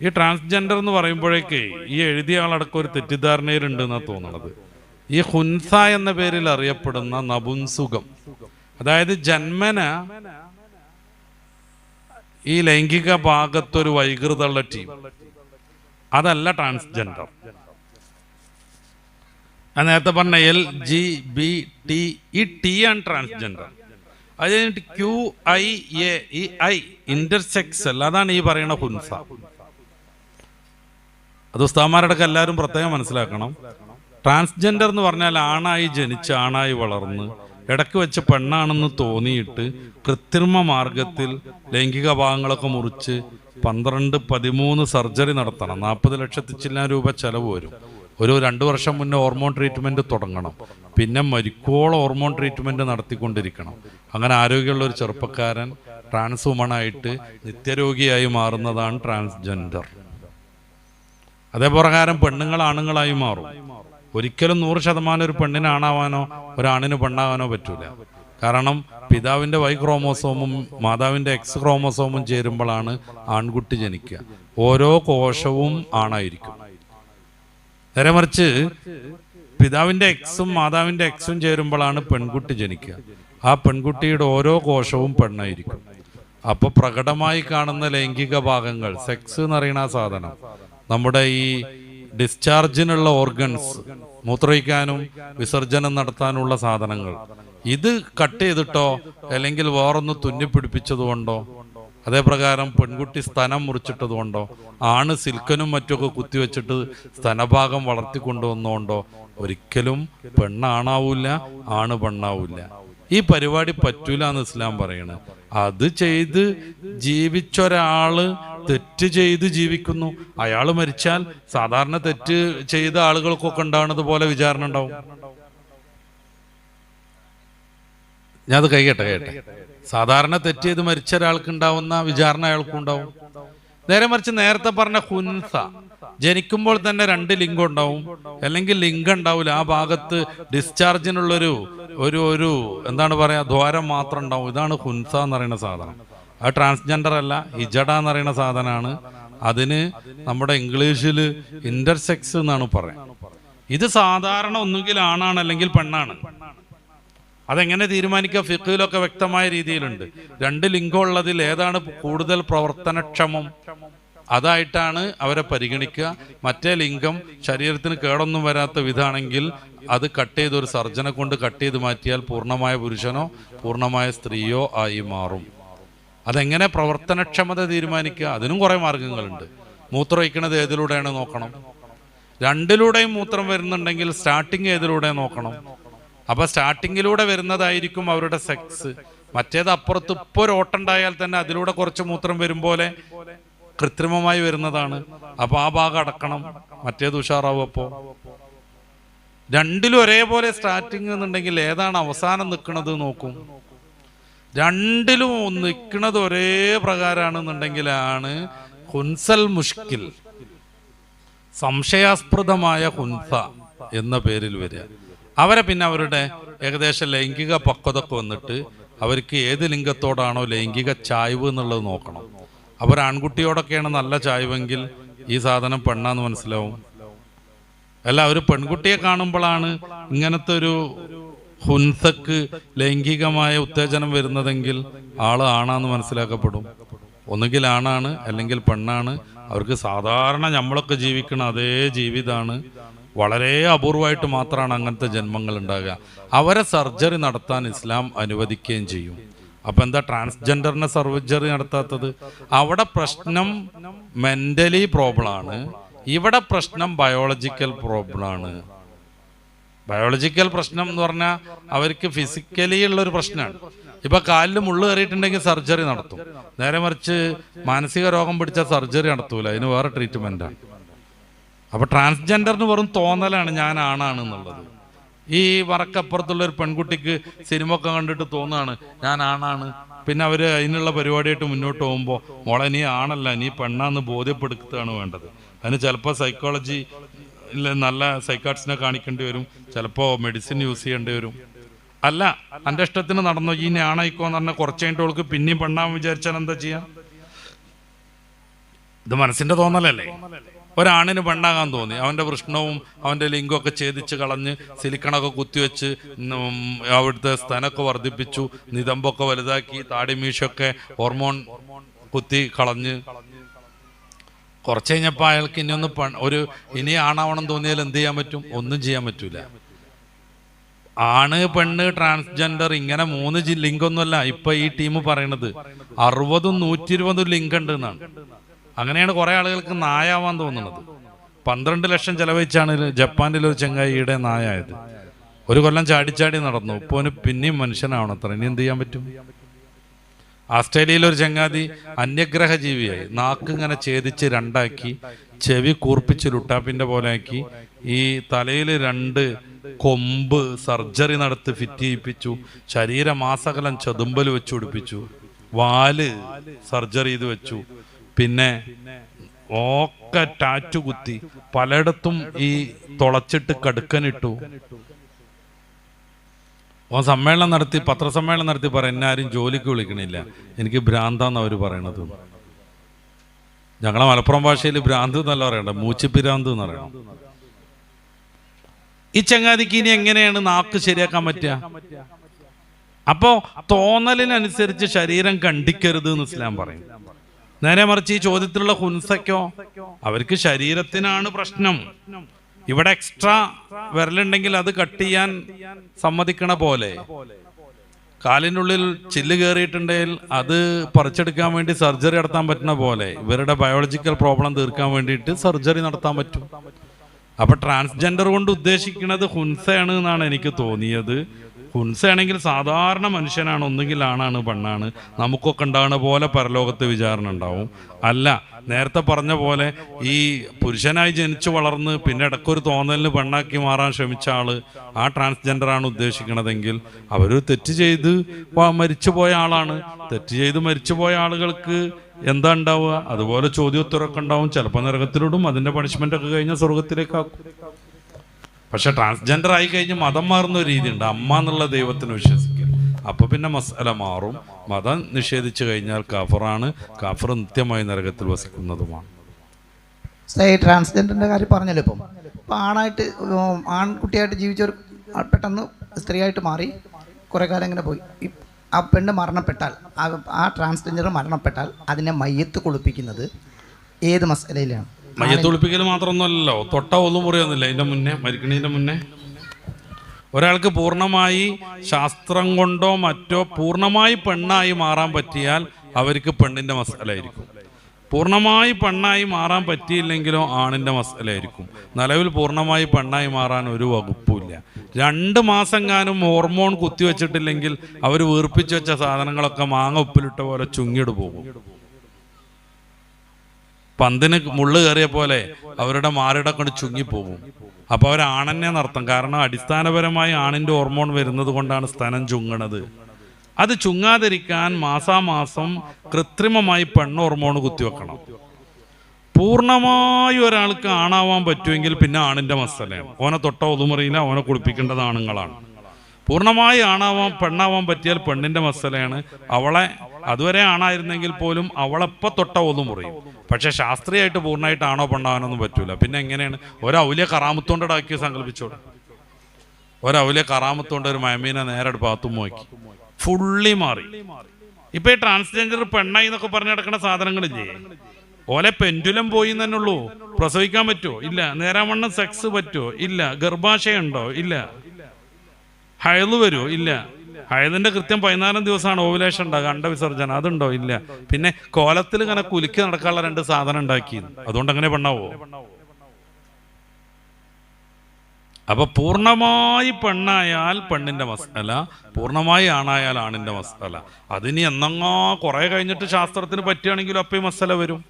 ഈ ട്രാൻസ്ജെൻഡർ എന്ന് പറയുമ്പോഴേക്ക് ഈ എഴുതിയ ആളടക്കം ഒരു തെറ്റിദ്ധാരണയിലുണ്ട് എന്നാണ് തോന്നുന്നത്. ഈ ഹുൻസ എന്ന പേരിൽ അറിയപ്പെടുന്ന നപുംസുകം, അതായത് ജന്മന ഈ ലൈംഗിക ഭാഗത്തൊരു വൈകൃതമുള്ള ടീം, അതല്ല ട്രാൻസ്ജെൻഡർ. നേരത്തെ പറഞ്ഞ LGBT, ഈ ടി ആണ് ട്രാൻസ്ജെൻഡർ. അത് കഴിഞ്ഞിട്ട് QIA, ഈ I ഇന്റർസെക്സൽ, അതാണ് ഈ പറയുന്ന ഹുൻസ. അത് ഉസ്താദന്മാരുടെ എല്ലാവരും പ്രത്യേകം മനസ്സിലാക്കണം. ട്രാൻസ്ജെൻഡർ എന്ന് പറഞ്ഞാൽ ആണായി ജനിച്ച് ആണായി വളർന്ന് ഇടയ്ക്ക് വെച്ച് പെണ്ണാണെന്ന് തോന്നിയിട്ട് കൃത്രിമ മാർഗത്തിൽ ലൈംഗിക ഭാഗങ്ങളൊക്കെ മുറിച്ച് 12-13 സർജറി നടത്തണം. 40 ലക്ഷത്തിൽ ചില്ലാൻ രൂപ ചെലവ് വരും. ഒരു 2 വർഷം മുന്നേ ഹോർമോൺ ട്രീറ്റ്മെൻറ്റ് തുടങ്ങണം. പിന്നെ മരിക്കോളം ഹോർമോൺ ട്രീറ്റ്മെൻറ്റ് നടത്തിക്കൊണ്ടിരിക്കണം. അങ്ങനെ ആരോഗ്യമുള്ള ഒരു ചെറുപ്പക്കാരൻ ട്രാൻസ് വുമണായിട്ട് നിത്യരോഗിയായി മാറുന്നതാണ് ട്രാൻസ്ജെൻഡർ. അതേപ്രകാരം പെണ്ണുങ്ങൾ ആണുങ്ങളായി മാറും. ഒരിക്കലും 100% ഒരു പെണ്ണിന് ആണാവാനോ ഒരാണിന് പെണ്ണാവാനോ പറ്റൂല. കാരണം പിതാവിൻ്റെ Y ക്രോമോസോമും മാതാവിൻ്റെ X ക്രോമോസോമും ചേരുമ്പോഴാണ് ആൺകുട്ടി ജനിക്കുക. ഓരോ കോശവും ആണായിരിക്കും. നേരെ മറിച്ച് പിതാവിൻ്റെ Xും മാതാവിൻ്റെ Xും ചേരുമ്പോഴാണ് പെൺകുട്ടി ജനിക്കുക. ആ പെൺകുട്ടിയുടെ ഓരോ കോശവും പെണ്ണായിരിക്കും. അപ്പോൾ പ്രകടമായി കാണുന്ന ലൈംഗിക ഭാഗങ്ങൾ, സെക്സ് എന്ന് പറയുന്ന ആ സാധനം, നമ്മുടെ ഈ ഡിസ്ചാർജിനുള്ള ഓർഗൻസ്, മൂത്രയിക്കാനും വിസർജനം നടത്താനുള്ള സാധനങ്ങൾ, ഇത് കട്ട് ചെയ്തിട്ടോ അല്ലെങ്കിൽ വേറൊന്ന് തുന്നിപ്പിടിപ്പിച്ചതുകൊണ്ടോ, അതേപ്രകാരം പെൺകുട്ടി സ്തനം മുറിച്ചിട്ടതുകൊണ്ടോ, ആണ് സിൽക്കനും മറ്റൊക്കെ കുത്തിവെച്ചിട്ട് സ്തനഭാഗം വളർത്തിക്കൊണ്ടുവന്നുകൊണ്ടോ ഒരിക്കലും പെണ്ണാണാവൂല, ആണ് പെണ്ണാവൂല. ഈ പരിപാടി പറ്റൂല എന്ന് ഇസ്ലാം പറയണത്. അത് ചെയ്ത് ജീവിച്ചൊരാള് തെറ്റ് ചെയ്ത് ജീവിക്കുന്നു. അയാൾ മരിച്ചാൽ സാധാരണ തെറ്റ് ചെയ്ത ആളുകൾക്കൊക്കെ ഉണ്ടാവുന്നത് പോലെ വിചാരണ ഉണ്ടാവും. ഞാൻ അത് കേട്ടെ. സാധാരണ തെറ്റ് ചെയ്ത് മരിച്ച ഒരാൾക്ക് ഉണ്ടാവുന്ന വിചാരണ അയാൾക്കും ഉണ്ടാവും. നേരെ മറിച്ച് നേരത്തെ പറഞ്ഞ ഹുൻസ, ജനിക്കുമ്പോൾ തന്നെ 2 ലിംഗം ഉണ്ടാവും, അല്ലെങ്കിൽ ലിംഗം ഉണ്ടാവില്ല. ആ ഭാഗത്ത് ഡിസ്ചാർജിനുള്ളൊരു ഒരു എന്താണ് പറയാ, ദ്വാരം മാത്രം ഉണ്ടാവും. ഇതാണ് ഹുൻസ എന്ന് പറയുന്ന സാധനം. അത് ട്രാൻസ്ജെൻഡർ അല്ല, ഹിജഡ എന്ന് പറയുന്ന സാധനമാണ്. അതിന് നമ്മുടെ ഇംഗ്ലീഷിൽ ഇന്റർസെക്സ് എന്നാണ് പറയാം. ഇത് സാധാരണ ഒന്നുകിൽ ആണാണ് അല്ലെങ്കിൽ പെണ്ണാണ്. അതെങ്ങനെ തീരുമാനിക്കുക? ഫിഖ്ഹിലൊക്കെ വ്യക്തമായ രീതിയിലുണ്ട്. 2 ലിംഗം ഉള്ളതിൽ ഏതാണ് കൂടുതൽ പ്രവർത്തനക്ഷമം, അതായിട്ടാണ് അവരെ പരിഗണിക്കുക. മറ്റേ ലിംഗം ശരീരത്തിന് കേടൊന്നും വരാത്ത വിധാണെങ്കിൽ അത് കട്ട് ചെയ്ത് ഒരു സർജനെ കൊണ്ട് കട്ട് ചെയ്ത് മാറ്റിയാൽ പൂർണ്ണമായ പുരുഷനോ പൂർണ്ണമായ സ്ത്രീയോ ആയി മാറും. അതെങ്ങനെ പ്രവർത്തനക്ഷമത തീരുമാനിക്കുക? അതിനും കുറേ മാർഗങ്ങളുണ്ട്. മൂത്രം ഒഴിക്കണത് ഏതിലൂടെയാണ് നോക്കണം. 2ലൂടെയും മൂത്രം വരുന്നുണ്ടെങ്കിൽ സ്റ്റാർട്ടിങ് ഏതിലൂടെ നോക്കണം. അപ്പൊ സ്റ്റാർട്ടിങ്ങിലൂടെ വരുന്നതായിരിക്കും അവരുടെ സെക്സ്. മറ്റേത് അപ്പുറത്ത് ഇപ്പോൾ ഒരു ഓട്ടുണ്ടായാൽ തന്നെ അതിലൂടെ കുറച്ച് മൂത്രം വരും പോലെ കൃത്രിമമായി വരുന്നതാണ്. അപ്പൊ ആ ഭാഗം അടക്കണം, മറ്റേത് ഉഷാറാവും. അപ്പോ 2ലും ഒരേപോലെ സ്റ്റാർട്ടിങ് എന്നുണ്ടെങ്കിൽ ഏതാണ് അവസാനം നിൽക്കുന്നത് നോക്കും. 2ലും നിൽക്കുന്നത് ഒരേ പ്രകാരമാണെന്നുണ്ടെങ്കിലാണ് ഹുൻസൽ മുഷ്കിൽ, സംശയാസ്പദമായ ഹുൻസ എന്ന പേരിൽ വരിക. അവരെ പിന്നെ അവരുടെ ഏകദേശം ലൈംഗിക പക്വതൊക്കെ വന്നിട്ട് അവർക്ക് ഏത് ലിംഗത്തോടാണോ ലൈംഗിക ചായ്വ് എന്നുള്ളത് നോക്കണം. അവർ ആൺകുട്ടിയോടൊക്കെയാണ് നല്ല ചായ്വെങ്കിൽ ഈ സാധനം പെണ്ണാന്ന് മനസ്സിലാവും. അല്ല, ഒരു പെൺകുട്ടിയെ കാണുമ്പോഴാണ് ഇങ്ങനത്തെ ഒരു ഹുൻസക്ക് ലൈംഗികമായ ഉത്തേജനം വരുന്നതെങ്കിൽ ആള് ആണാന്ന് മനസ്സിലാക്കപ്പെടും. ഒന്നുകിൽ ആണാണ് അല്ലെങ്കിൽ പെണ്ണാണ്. അവർക്ക് സാധാരണ നമ്മളൊക്കെ ജീവിക്കണ അതേ ജീവിതമാണ്. വളരെ അപൂർവമായിട്ട് മാത്രമാണ് അങ്ങനത്തെ ജന്മങ്ങൾ ഉണ്ടാകുക. അവരെ സർജറി നടത്താൻ ഇസ്ലാം അനുവദിക്കുകയും ചെയ്യും. അപ്പൊ എന്താ ട്രാൻസ്ജെൻഡറിനെ സർജറി നടത്താത്തത്? അവിടെ പ്രശ്നം മെന്റലി പ്രോബ്ലമാണ്, ഇവിടെ പ്രശ്നം ബയോളജിക്കൽ പ്രോബ്ലമാണ്. ബയോളജിക്കൽ പ്രശ്നം എന്ന് പറഞ്ഞാൽ അവർക്ക് ഫിസിക്കലി ഉള്ളൊരു പ്രശ്നമാണ്. ഇപ്പൊ കാലിൽ മുള്ളു കയറിയിട്ടുണ്ടെങ്കിൽ സർജറി നടത്തും. നേരെ മറിച്ച് മാനസിക രോഗം പിടിച്ച സർജറി നടത്തൂല, അതിന് വേറെ ട്രീറ്റ്മെന്റാണ്. അപ്പൊ ട്രാൻസ്ജെൻഡറിന് വെറും തോന്നലാണ് ഞാൻ ആണാണ് എന്നുള്ളത്. ഈ വറക്കപ്പുറത്തുള്ള ഒരു പെൺകുട്ടിക്ക് സിനിമ ഒക്കെ കണ്ടിട്ട് തോന്നുകയാണ് ഞാൻ ആണാണ്. പിന്നെ അവര് അതിനുള്ള പരിപാടിയായിട്ട് മുന്നോട്ട് പോകുമ്പോൾ മോളെ നീ ആണല്ല നീ പെണ്ണാന്ന് ബോധ്യപ്പെടുത്തുകയാണ് വേണ്ടത്. അതിന് ചിലപ്പോൾ സൈക്കോളജി നല്ല സൈക്കാട്രിസ്റ്റിനെ കാണിക്കേണ്ടി വരും, ചിലപ്പോൾ മെഡിസിൻ യൂസ് ചെയ്യേണ്ടി വരും. അല്ല, എൻ്റെ ഇഷ്ടത്തിന് നടന്നോ ഈ ഞാനായിക്കോന്ന് പറഞ്ഞാൽ കുറച്ച് കഴിഞ്ഞിട്ട് അവൾക്ക് പിന്നെയും പെണ്ണാൻ വിചാരിച്ചാൽ എന്താ ചെയ്യാം? ഇത് മനസ്സിന്റെ തോന്നലല്ലേ? ഒരാണിന് പെണ്ണാകാൻ തോന്നി, അവന്റെ വൃഷ്ണവും അവന്റെ ലിംഗമൊക്കെ ഛേദിച്ച് കളഞ്ഞ് സിലിക്കണൊക്കെ കുത്തിവെച്ച് അവിടുത്തെ സ്ഥനമൊക്കെ വർദ്ധിപ്പിച്ചു, നിതമ്പൊക്കെ വലുതാക്കി, താടിമീശൊക്കെ ഹോർമോൺ കുത്തി കളഞ്ഞ് കുറച്ച് കഴിഞ്ഞപ്പോൾ അയാൾക്ക് ഇനി ആണാവണം തോന്നിയാൽ എന്ത് ചെയ്യാൻ പറ്റും? ഒന്നും ചെയ്യാൻ പറ്റൂല. ആണ്, പെണ്ണ്, ട്രാൻസ്ജെൻഡർ, ഇങ്ങനെ 3 ലിംഗൊന്നുമല്ല ഇപ്പൊ ഈ ടീം പറയണത്. 60, 120 ലിംഗം ഉണ്ട് എന്നാണ്. അങ്ങനെയാണ് കുറെ ആളുകൾക്ക് നായാവാൻ തോന്നുന്നത്. 12 ലക്ഷം ചെലവഴിച്ചാണ് ജപ്പാനിലൊരു ചെങ്ങായിയുടെ നായായത്. ഒരു കൊല്ലം ചാടിച്ചാടി നടന്നു. ഇപ്പോൾ പിന്നെയും മനുഷ്യനാവണം അത്ര. ഇനി എന്ത് ചെയ്യാൻ പറ്റും? ഓസ്ട്രേലിയയിലൊരു ചങ്ങാതി അന്യഗ്രഹ ജീവിയായി. നാക്ക് ഇങ്ങനെ ഛേദിച്ച് 2ആക്കി, ചെവി കൂർപ്പിച്ച് ലുട്ടാപ്പിന്റെ പോലെ ആക്കി, ഈ തലയിൽ 2 കൊമ്പ് സർജറി നടത്തി ഫിറ്റ് ചെയ്യിപ്പിച്ചു, ശരീരമാസകലം ചെതുമ്പൽ വെച്ച് പിടിപ്പിച്ചു, വാല് സർജറി ചെയ്ത് വെച്ചു, പിന്നെ ഒക്കെ ടാറ്റു കുത്തി, പലയിടത്തും ഈ തുളച്ചിട്ട് കടുക്കനിട്ടു. സമ്മേളനം നടത്തി, പത്രസമ്മേളനം നടത്തി പറ എന്നാരും ജോലിക്ക് വിളിക്കണില്ല, എനിക്ക് ഭ്രാന്താന്ന് അവർ പറയണത്. ഞങ്ങളെ മലപ്പുറം ഭാഷയിൽ ഭ്രാന്ത് എന്നല്ല പറയണ്ട, മൂച്ചിപ്പിരാന്ത് എന്ന് പറയണം. ഈ ചങ്ങാതിക്ക് ഇനി എങ്ങനെയാണ് നാക്ക് ശരിയാക്കാൻ പറ്റുക? അപ്പോ തോന്നലിനനുസരിച്ച് ശരീരം കണ്ടിക്കരുത് എന്ന് ഇസ്ലാം പറയും. നേരെ മറിച്ച് ഈ ചോദ്യത്തിലുള്ള ഹുൻസയ്ക്കോ, അവർക്ക് ശരീരത്തിനാണ് പ്രശ്നം. ഇവിടെ എക്സ്ട്രാ വിരലുണ്ടെങ്കിൽ അത് കട്ട് ചെയ്യാൻ സമ്മതിക്കണ പോലെ, കാലിനുള്ളിൽ ചില്ല് കയറിയിട്ടുണ്ടെങ്കിൽ അത് പറിച്ചെടുക്കാൻ വേണ്ടി സർജറി നടത്താൻ പറ്റുന്ന പോലെ, ഇവരുടെ ബയോളജിക്കൽ പ്രോബ്ലം തീർക്കാൻ വേണ്ടിയിട്ട് സർജറി നടത്താൻ പറ്റും. അപ്പൊ ട്രാൻസ്ജെൻഡർ കൊണ്ട് ഉദ്ദേശിക്കുന്നത് ഹുൻസയാണ് എന്നാണ് എനിക്ക് തോന്നിയത്. ഹുൻസയാണെങ്കിൽ സാധാരണ മനുഷ്യനാണ്, ഒന്നുകിൽ ആണാണ് പെണ്ണാണ്, നമുക്കൊക്കെ ഉണ്ടാകുന്ന പോലെ പരലോകത്ത് വിചാരണ ഉണ്ടാവും. അല്ല, നേരത്തെ പറഞ്ഞ പോലെ ഈ പുരുഷനായി ജനിച്ചു വളർന്ന് പിന്നെ ഇടയ്ക്കൊരു തോന്നലിന് പെണ്ണാക്കി മാറാൻ ശ്രമിച്ച ആള് ആ ട്രാൻസ്ജെൻഡറാണ് ഉദ്ദേശിക്കണതെങ്കിൽ അവർ തെറ്റ് ചെയ്ത് മരിച്ചുപോയ ആളാണ്. തെറ്റ് ചെയ്ത് മരിച്ചുപോയ ആളുകൾക്ക് എന്താ ഉണ്ടാവുക? അതുപോലെ ചോദ്യോത്തരമൊക്കെ ഉണ്ടാവും. ചിലപ്പോൾ നരകത്തിലിടും, അതിന്റെ പണിഷ്മെന്റ് ഒക്കെ കഴിഞ്ഞാൽ സ്വർഗത്തിലേക്കാക്കും. പക്ഷെ ട്രാൻസ്ജെൻഡർ ആയി കഴിഞ്ഞ് മതം മാറുന്ന ഒരു രീതിയുണ്ട്, അമ്മ എന്നുള്ള ദൈവത്തിന് വിശ്വസിക്കുക. അപ്പൊ പിന്നെ മസല മാറും. മതം നിഷേധിച്ചു കഴിഞ്ഞാൽ കാഫറാണ്, കാഫർ നിത്യമായി നരകത്തിൽ വസിക്കുന്നതുമാണ്. ട്രാൻസ്ജെൻഡറിന്റെ കാര്യം പറഞ്ഞല്ലോ. ഇപ്പം ആണായിട്ട് ആൺകുട്ടിയായിട്ട് ജീവിച്ചവർ പെട്ടെന്ന് സ്ത്രീയായിട്ട് മാറി കുറെ കാലം ഇങ്ങനെ പോയി. ആ പെണ്ണ് മരണപ്പെട്ടാൽ, ആ ട്രാൻസ്ജെൻഡർ മരണപ്പെട്ടാൽ അതിനെ മയ്യത്ത് കുളിപ്പിക്കുന്നത് ഏത് മസലയിലാണ്? മയ്യത്ത് കുളിപ്പിക്കൽ മാത്രമൊന്നുമല്ലല്ലോ, തൊട്ട ഒന്നും മുറിയൊന്നുമില്ല. അതിന്റെ മുന്നേ, മരിക്കണതിന്റെ മുന്നേ ഒരാൾക്ക് പൂർണ്ണമായി ശാസ്ത്രം കൊണ്ടോ മറ്റോ പൂർണ്ണമായി പെണ്ണായി മാറാൻ പറ്റിയാൽ അവർക്ക് പെണ്ണിന്റെ മസലയായിരിക്കും. പൂർണ്ണമായി പെണ്ണായി മാറാൻ പറ്റിയില്ലെങ്കിലോ ആണിന്റെ മസലയായിരിക്കും. നിലവിൽ പൂർണ്ണമായി പെണ്ണായി മാറാൻ ഒരു വകുപ്പുമില്ല. 2 മാസെങ്ങാനും ഹോർമോൺ കുത്തിവെച്ചിട്ടില്ലെങ്കിൽ അവർ വീർപ്പിച്ചു വെച്ച സാധനങ്ങളൊക്കെ മാങ്ങ ഉപ്പിലിട്ട പോലെ ചുങ്ങിട് പോകും. പന്തിന് മുള്ളു കയറിയ പോലെ അവരുടെ മാറിട കൊണ്ട് ചുങ്ങിപ്പോകും. അപ്പോൾ അവരാണെന്നെ നടത്തും. കാരണം അടിസ്ഥാനപരമായി ആണിന്റെ ഹോർമോൺ വരുന്നത് കൊണ്ടാണ് സ്തനം ചുങ്ങണത്. അത് ചുങ്ങാതിരിക്കാൻ മാസാമാസം കൃത്രിമമായി പെണ്ണ് ഹോർമോൺ കുത്തിവെക്കണം. പൂർണ്ണമായി ഒരാൾക്ക് ആണാവാൻ പറ്റുമെങ്കിൽ പിന്നെ ആണിന്റെ മസലയാണ്. ഓനെ തൊട്ട ഒതുമുറിയില്ല, ഓനെ കുളിപ്പിക്കേണ്ടത് ആണുങ്ങളാണ്. പൂർണ്ണമായി പെണ്ണാവാൻ പറ്റിയാൽ പെണ്ണിന്റെ മസലയാണ്. അവളെ അതുവരെ ആണായിരുന്നെങ്കിൽ പോലും അവളെപ്പോൾ തൊട്ട ഒതുമുറിയും. പക്ഷെ ശാസ്ത്രീയമായിട്ട് പൂർണ്ണമായിട്ട് ആണോ പെണ്ണാവാനൊന്നും പറ്റൂല. പിന്നെ എങ്ങനെയാണ്? ഒരൗലിയ കറാമത്തോണ്ടാക്കി സങ്കല്പിച്ചോളൂ. ഒരൗലിയ കറാമത്തോണ്ട് ഒരു മയമീനെ നേരെ ഭാഗത്തും നോക്കി ഫുള്ളി മാറി. ഇപ്പൊ ഈ ട്രാൻസ്ജെൻഡർ പെണ്ണായി എന്നൊക്കെ പറഞ്ഞു നടക്കുന്ന സാധനങ്ങളില്ലേ, ഓലെ പെൻഡുലം പോയി തന്നെ ഉള്ളൂ. പ്രസവിക്കാൻ പറ്റുമോ? ഇല്ല. നേരാവണ്ണം സെക്സ് പറ്റുമോ? ഇല്ല. ഗർഭാശയുണ്ടോ? ഇല്ല. ഹയല് വരുമോ? ഇല്ല. ഹയതിന്റെ കൃത്യം 14 ദിവസമാണ് ഓവുലേഷൻ ഉണ്ടാകുക, അണ്ടവിസർജനം, അതുണ്ടോ? ഇല്ല. പിന്നെ കോലത്തിൽ ഇങ്ങനെ കുലുക്കി നടക്കാനുള്ള 2 സാധനം ഉണ്ടാക്കി, അതുകൊണ്ട് അങ്ങനെ പെണ്ണാവോ? അപ്പൊ പൂർണ്ണമായി പെണ്ണായാൽ പെണ്ണിന്റെ മസല, പൂർണ്ണമായി ആണായാൽ ആണിന്റെ മസല. അതിനി എന്നങ്ങോ കുറെ കഴിഞ്ഞിട്ട് ശാസ്ത്രത്തിന് പറ്റുകയാണെങ്കിലും അപ്പൊ ഈ മസല വരും.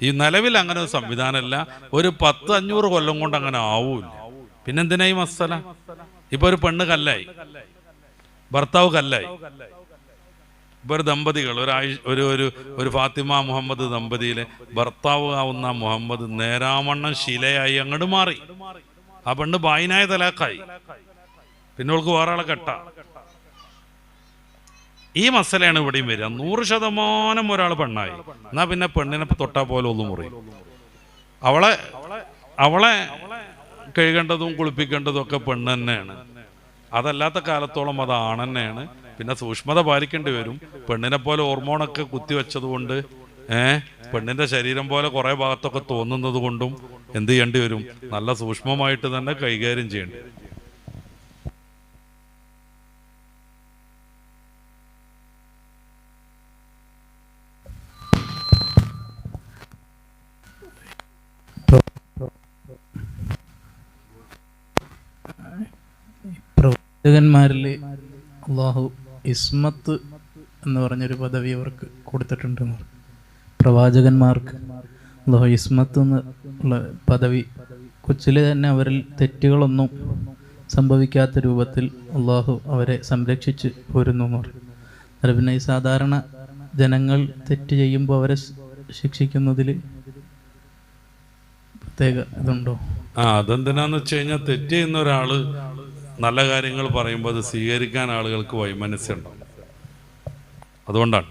ഈ നിലവിൽ അങ്ങനെ ഒരു സംവിധാനമല്ല. ഒരു 10-500 കൊല്ലം കൊണ്ട് അങ്ങനെ ആവൂല. പിന്നെന്തിനാ ഈ മസല? ഇപ്പൊ ഒരു പെണ്ണ് കല്ലായി, ഭർത്താവ് കല്ലായി. ഇപ്പൊ ഒരു ദമ്പതികൾ, ഒരു ഫാത്തിമ മുഹമ്മദ് ദമ്പതിയിലെ ഭർത്താവ് ആവുന്ന മുഹമ്മദ് നേരാമണ്ണം ശിലയായി അങ്ങോട്ട് മാറി. ആ പെണ്ണ് ബായിനായ തലാക്കായി. പിന്നെ അവൾക്ക് വേറെ ആളെ കെട്ട. ഈ മസലയാണ് ഇവിടെയും വരിക. 100% ഒരാൾ പെണ്ണായി, എന്നാ പിന്നെ പെണ്ണിനെ തൊട്ടാൽ പോലെ ഒന്നും മുറിയും. അവളെ കഴുകേണ്ടതും കുളിപ്പിക്കേണ്ടതും ഒക്കെ പെണ്ണ് തന്നെയാണ്. അതല്ലാത്ത കാലത്തോളം അത് ആണ് തന്നെയാണ്. പിന്നെ സൂക്ഷ്മത പാലിക്കേണ്ടി വരും. പെണ്ണിനെ പോലെ ഹോർമോണൊക്കെ കുത്തിവെച്ചത് കൊണ്ട് പെണ്ണിന്റെ ശരീരം പോലെ കുറെ ഭാഗത്തൊക്കെ തോന്നുന്നത് കൊണ്ടും എന്ത് ചെയ്യേണ്ടി വരും? നല്ല സൂക്ഷ്മമായിട്ട് തന്നെ കൈകാര്യം ചെയ്യേണ്ടി വരും. പ്രവാചകന്മാരിൽ അള്ളാഹു ഇസ്മത്ത് എന്ന് പറഞ്ഞൊരു പദവി അവർക്ക് കൊടുത്തിട്ടുണ്ടെന്ന്. പ്രവാചകന്മാർക്ക് അള്ളാഹു ഇസ്മത്ത് എന്നുള്ള പദവി കൊച്ചിലെ തന്നെ അവരിൽ തെറ്റുകളൊന്നും സംഭവിക്കാത്ത രൂപത്തിൽ അള്ളാഹു അവരെ സംരക്ഷിച്ച് പോരുന്നു എന്ന് പറയും. അത് പിന്നെ ഈ സാധാരണ ജനങ്ങൾ തെറ്റ് ചെയ്യുമ്പോൾ അവരെ ശിക്ഷിക്കുന്നതിൽ പ്രത്യേക ഇതുണ്ടോ? അതെന്തിനാന്ന് വെച്ച് കഴിഞ്ഞാൽ തെറ്റ് ചെയ്യുന്ന ഒരാള് നല്ല കാര്യങ്ങൾ പറയുമ്പോൾ അത് സ്വീകരിക്കാൻ ആളുകൾക്ക് വൈമനസ്സുണ്ടാവും. അതുകൊണ്ടാണ്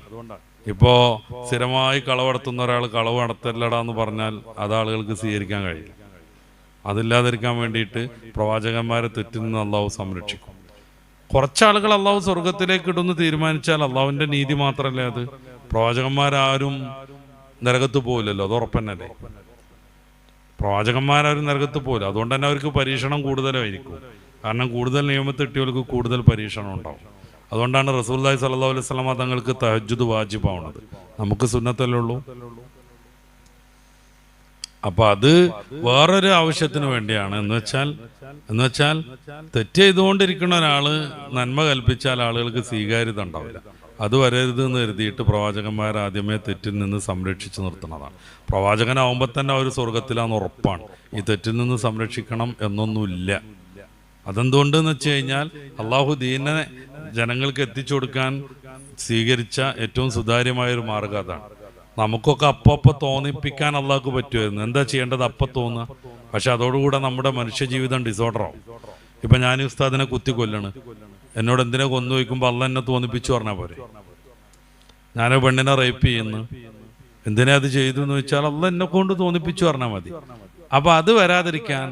ഇപ്പോൾ സ്ഥിരമായി കളവ് നടത്തുന്ന ഒരാൾ കളവ് നടത്തല്ലടാന്ന് പറഞ്ഞാൽ അത് ആളുകൾക്ക് സ്വീകരിക്കാൻ കഴിയില്ല. അതില്ലാതിരിക്കാൻ വേണ്ടിയിട്ട് പ്രവാചകന്മാരെ തെറ്റിൽ നിന്ന് അള്ളാഹു സംരക്ഷിക്കും. കുറച്ചാളുകൾ അള്ളാഹു സ്വർഗത്തിലേക്ക് ഇടുന്ന് തീരുമാനിച്ചാൽ അള്ളാഹുവിൻ്റെ നീതി മാത്രമല്ലേ അത്. പ്രവാചകന്മാരാരും നരകത്ത് പോകില്ലല്ലോ, അത് ഉറപ്പന്നല്ലേ. പ്രവാചകന്മാരാരും നരകത്ത് പോകില്ല. അതുകൊണ്ട് തന്നെ അവർക്ക് പരീക്ഷണം കൂടുതലായിരിക്കും. കാരണം കൂടുതൽ നിയമത്ത് കിട്ടിയവർക്ക് കൂടുതൽ പരീക്ഷണം ഉണ്ടാവും. അതുകൊണ്ടാണ് റസൂലുള്ളാഹി സ്വല്ലല്ലാഹു അലൈഹി വസല്ലമ തങ്ങൾക്ക് തഹജ്ജുദ് വാജിബാവുന്നത്. നമുക്ക് സുന്നത്തല്ലേ ഉള്ളൂ. അപ്പൊ അത് വേറൊരു ആവശ്യത്തിന് വേണ്ടിയാണ്. എന്ന് വെച്ചാൽ തെറ്റ് ചെയ്തുകൊണ്ടിരിക്കുന്ന ഒരാള് നന്മ കൽപ്പിച്ചാൽ ആളുകൾക്ക് സ്വീകാര്യത ഉണ്ടാവില്ല. അത് വരരുത് എന്ന് കരുതിയിട്ട് പ്രവാചകന്മാർ ആദ്യമേ തെറ്റിൽ നിന്ന് സംരക്ഷിച്ചു നിർത്തുന്നതാണ്. പ്രവാചകനാവുമ്പോൾ തന്നെ അവർ സ്വർഗത്തിലാന്ന് ഉറപ്പാണ്. ഈ തെറ്റിൽ നിന്ന് സംരക്ഷിക്കണം എന്നൊന്നുമില്ല. അതെന്തുകൊണ്ടെന്ന് വെച്ച് കഴിഞ്ഞാൽ അള്ളാഹു ദീനെ ജനങ്ങൾക്ക് എത്തിച്ചു കൊടുക്കാൻ സ്വീകരിച്ച ഏറ്റവും സുതാര്യമായൊരു മാർഗം അതാണ്. നമുക്കൊക്കെ അപ്പോ തോന്നിപ്പിക്കാൻ അള്ളാഹ്ക്ക് പറ്റുമായിരുന്നു. എന്താ ചെയ്യേണ്ടത്? അപ്പം തോന്നുക. പക്ഷെ അതോടുകൂടെ നമ്മുടെ മനുഷ്യജീവിതം ഡിസോർഡറാവും. ഇപ്പം ഞാൻ ഉസ്താദിനെ കുത്തിക്കൊല്ലാണ്, എന്നോട് എന്തിനെ കൊന്നു വയ്ക്കുമ്പോൾ അള്ള എന്നെ തോന്നിപ്പിച്ചു പറഞ്ഞാൽ പോരെ. ഞാൻ പെണ്ണിനെ റേപ്പ് ചെയ്യുന്നു, എന്തിനാ അത് ചെയ്തു എന്ന് വെച്ചാൽ അള്ള എന്നെ കൊണ്ട് തോന്നിപ്പിച്ചു പറഞ്ഞാൽ മതി. അപ്പം അത് വരാതിരിക്കാൻ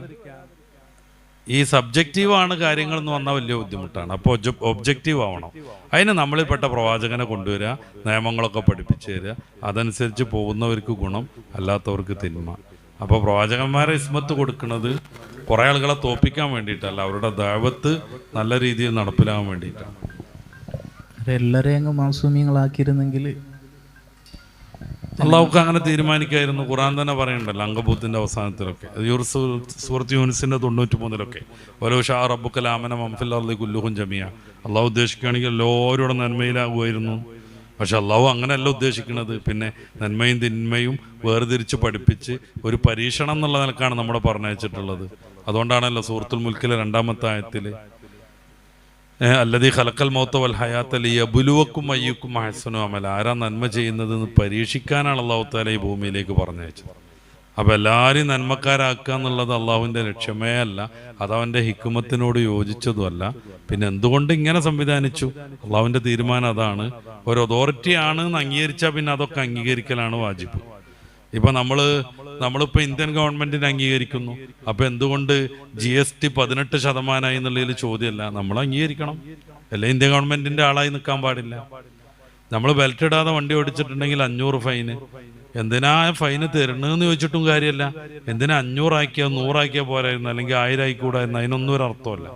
ഈ സബ്ജക്റ്റീവാണ് കാര്യങ്ങൾ എന്ന് വന്നാൽ വലിയ ബുദ്ധിമുട്ടാണ്. അപ്പോൾ ഒബ്ജക്റ്റീവ് ആവണം. അതിന് നമ്മളിൽപ്പെട്ട പ്രവാചകനെ കൊണ്ടുവരിക, നിയമങ്ങളൊക്കെ പഠിപ്പിച്ചു തരിക, അതനുസരിച്ച് പോകുന്നവർക്ക് ഗുണം, അല്ലാത്തവർക്ക് തിന്മ. അപ്പോൾ പ്രവാചകന്മാരെ ഇസ്മത്ത് കൊടുക്കുന്നത് കുറേ ആളുകളെ തോപ്പിക്കാൻ വേണ്ടിയിട്ടല്ല, അവരുടെ ദഅവത്ത് നല്ല രീതിയിൽ നടപ്പിലാകാൻ വേണ്ടിയിട്ടാണ്. എല്ലാവരെയും അങ്ങ് മാസൂമിയങ്ങളാക്കിയിരുന്നെങ്കിൽ അള്ളാഹുക്ക് അങ്ങനെ തീരുമാനിക്കായിരുന്നു. ഖുർആൻ തന്നെ പറയുന്നുണ്ടല്ലോ അങ്കബൂത്തിന്റെ അവസാനത്തിലൊക്കെ, സൂറത്ത് യൂനിസിന്റെ 93 ഓരോ ഷാ റബ്ബുക്കൽ ആമന മംഫിൽ അർളി കുല്ലുഹും ജമിയ. അള്ളാഹു ഉദ്ദേശിക്കുകയാണെങ്കിൽ എല്ലാവരോടും നന്മയിലാകുമായിരുന്നു. പക്ഷെ അള്ളാഹു അങ്ങനെയല്ല ഉദ്ദേശിക്കുന്നത്. പിന്നെ നന്മയും തിന്മയും വേർതിരിച്ച് പഠിപ്പിച്ച് ഒരു പരീക്ഷണം എന്നുള്ള നിലക്കാണ് നമ്മളെ പറഞ്ഞയച്ചിട്ടുള്ളത്. അതുകൊണ്ടാണല്ലോ സൂറത്തുൽ മുൽക്കിലെ 2-ാമത്തെ ആയത്തിൽ അല്ലദീ ഖലഖൽ മൗത വൽ ഹയാത ലിയബ്ലുവക്കും അയ്യുക്കും അഹ്സനു അമല, ആരാ നന്മ ചെയ്യുന്നതെന്ന് പരീക്ഷിക്കാനാണ് അള്ളാഹു തആല ഈ ഭൂമിയിലേക്ക് പറഞ്ഞയച്ചത്. അപ്പോൾ എല്ലാവരെയും നന്മക്കാരാക്കുക എന്നുള്ളത് അള്ളാഹുവിൻ്റെ ലക്ഷ്യമേ അല്ല, അതവൻ്റെ ഹിക്മത്തിനോട് യോജിച്ചതുമല്ല. പിന്നെ എന്തുകൊണ്ട് ഇങ്ങനെ സംവിധാനിച്ചു? അള്ളാഹുവിൻ്റെ തീരുമാനം അതാണ്. ഒരു അതോറിറ്റി ആണ് എന്ന് അംഗീകരിച്ചാൽ പിന്നെ അതൊക്കെ അംഗീകരിക്കലാണ് വാജിബ്. ഇപ്പം നമ്മളിപ്പോൾ ഇന്ത്യൻ ഗവൺമെൻറ്റിനെ അംഗീകരിക്കുന്നു. അപ്പോൾ എന്തുകൊണ്ട് GST 18% എന്നുള്ളതിൽ ചോദ്യമല്ല, നമ്മൾ അംഗീകരിക്കണം. അല്ലെ ഇന്ത്യൻ ഗവൺമെൻറ്റിൻ്റെ ആളായി നിൽക്കാൻ പാടില്ല. നമ്മൾ ബെൽറ്റ് ഇടാതെ വണ്ടി ഓടിച്ചിട്ടുണ്ടെങ്കിൽ 500 ഫൈന്. എന്തിനാ ഫൈന് തരണമെന്ന് ചോദിച്ചിട്ടും കാര്യമല്ല. എന്തിനാ 500 ആക്കിയാൽ 100 ആക്കിയാൽ പോരായിരുന്നു, അല്ലെങ്കിൽ 1000 ആയിക്കൂടായിരുന്നു? അതിനൊന്നും ഒരു അർത്ഥമല്ല.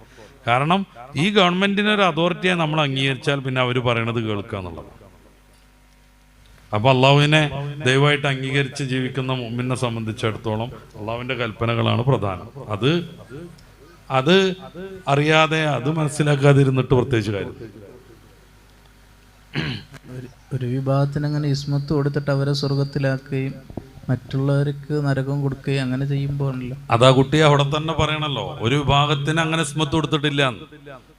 കാരണം ഈ ഗവൺമെൻറ്റിനെ ഒരു അതോറിറ്റിയെ നമ്മൾ അംഗീകരിച്ചാൽ പിന്നെ അവർ പറയണത് കേൾക്കുക എന്നുള്ളത്. അപ്പോൾ അള്ളാഹുവിനെ ദൈവമായിട്ട് അംഗീകരിച്ച് ജീവിക്കുന്ന മുഅ്മിനെ സംബന്ധിച്ചിടത്തോളം അള്ളാഹുവിൻ്റെ കൽപ്പനകളാണ് പ്രധാനം. അത് അറിയാതെ, അത് മനസ്സിലാക്കാതിരുന്നിട്ട് പ്രത്യേകിച്ച് കാര്യം. ഒരു വിഭാഗത്തിന് അങ്ങനെ ഇസ്മത്ത് കൊടുത്തിട്ട് അവരെ സ്വർഗത്തിലാക്കുകയും മറ്റുള്ളവർക്ക് നരകം കൊടുക്കുകയും അങ്ങനെ ചെയ്യുമ്പോഴല്ലോ അതാ കുട്ടി അവിടെ തന്നെ പറയണല്ലോ, ഒരു വിഭാഗത്തിന് അങ്ങനെ ഇസ്മത്ത് കൊടുത്തിട്ടില്ല.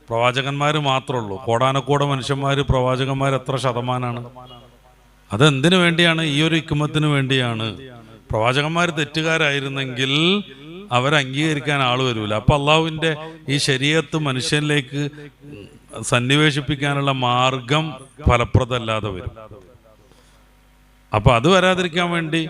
പ്രവാചകന്മാർ മാത്രമേ ഉള്ളൂ. കോടാനക്കോടെ മനുഷ്യന്മാർ പ്രവാചകന്മാർ എത്ര ശതമാനമാണ്? അതെന്തിനു വേണ്ടിയാണ്? ഈ ഒരു ഹിക്മത്തിന് വേണ്ടിയാണ്. പ്രവാചകന്മാർ തെറ്റുകാരായിരുന്നെങ്കിൽ അവരെ അംഗീകരിക്കാൻ ആൾ വരൂല. അപ്പം അള്ളാഹുവിൻ്റെ ഈ ശരീഅത്ത് മനുഷ്യനിലേക്ക് സന്നിവേശിപ്പിക്കാനുള്ള മാർഗം ഫലപ്രദമല്ലാതെ വരും. അപ്പൊ അത് വരാതിരിക്കാൻ വേണ്ടി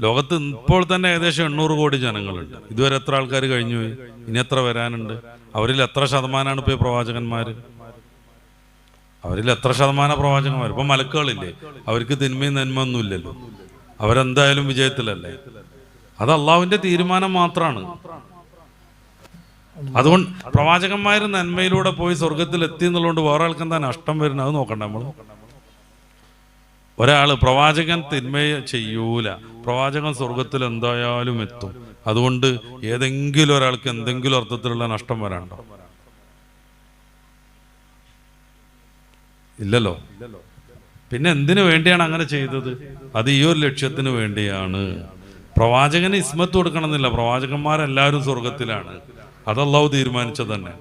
ലോകത്ത് ഇപ്പോൾ തന്നെ ഏകദേശം 800 കോടി ജനങ്ങളുണ്ട്. ഇതുവരെ എത്ര ആൾക്കാർ കഴിഞ്ഞു പോയി? ഇനി എത്ര വരാനുണ്ട്? അവരിൽ എത്ര ശതമാനമാണ് ഇപ്പോൾ പ്രവാചകന്മാർ? അവരിൽ എത്ര ശതമാനം പ്രവാചകന്മാർ? ഇപ്പൊ മലക്കുകളില്ലേ, അവർക്ക് തിന്മയും നന്മ ഒന്നും ഇല്ലല്ലോ, അവരെന്തായാലും വിജയത്തിലല്ലേ. അത് അള്ളാഹുവിന്റെ തീരുമാനം മാത്രമാണ്. അതുകൊണ്ട് പ്രവാചകന്മാർ നന്മയിലൂടെ പോയി സ്വർഗത്തിൽ എത്തി എന്നുള്ളതുകൊണ്ട് വേറെ ആൾക്ക് എന്താ നഷ്ടം വരുന്നത്? അത് നോക്കണ്ട നമ്മൾ. ഒരാള് പ്രവാചകൻ തിന്മയെ ചെയ്യൂല, പ്രവാചകൻ സ്വർഗത്തിൽ എന്തായാലും എത്തും. അതുകൊണ്ട് ഏതെങ്കിലും ഒരാൾക്ക് എന്തെങ്കിലും അർത്ഥത്തിലുള്ള നഷ്ടം വരാണ്ടോ? ഇല്ലല്ലോ. പിന്നെ എന്തിനു വേണ്ടിയാണ് അങ്ങനെ ചെയ്തത്? അത് ഈ ഒരു ലക്ഷ്യത്തിന് വേണ്ടിയാണ്. പ്രവാചകന് ഇസ്മത്ത് കൊടുക്കണമെന്നില്ല, പ്രവാചകന്മാരെല്ലാവരും സ്വർഗത്തിലാണ്. അത് അല്ലാഹു തീരുമാനിച്ചത് തന്നെ.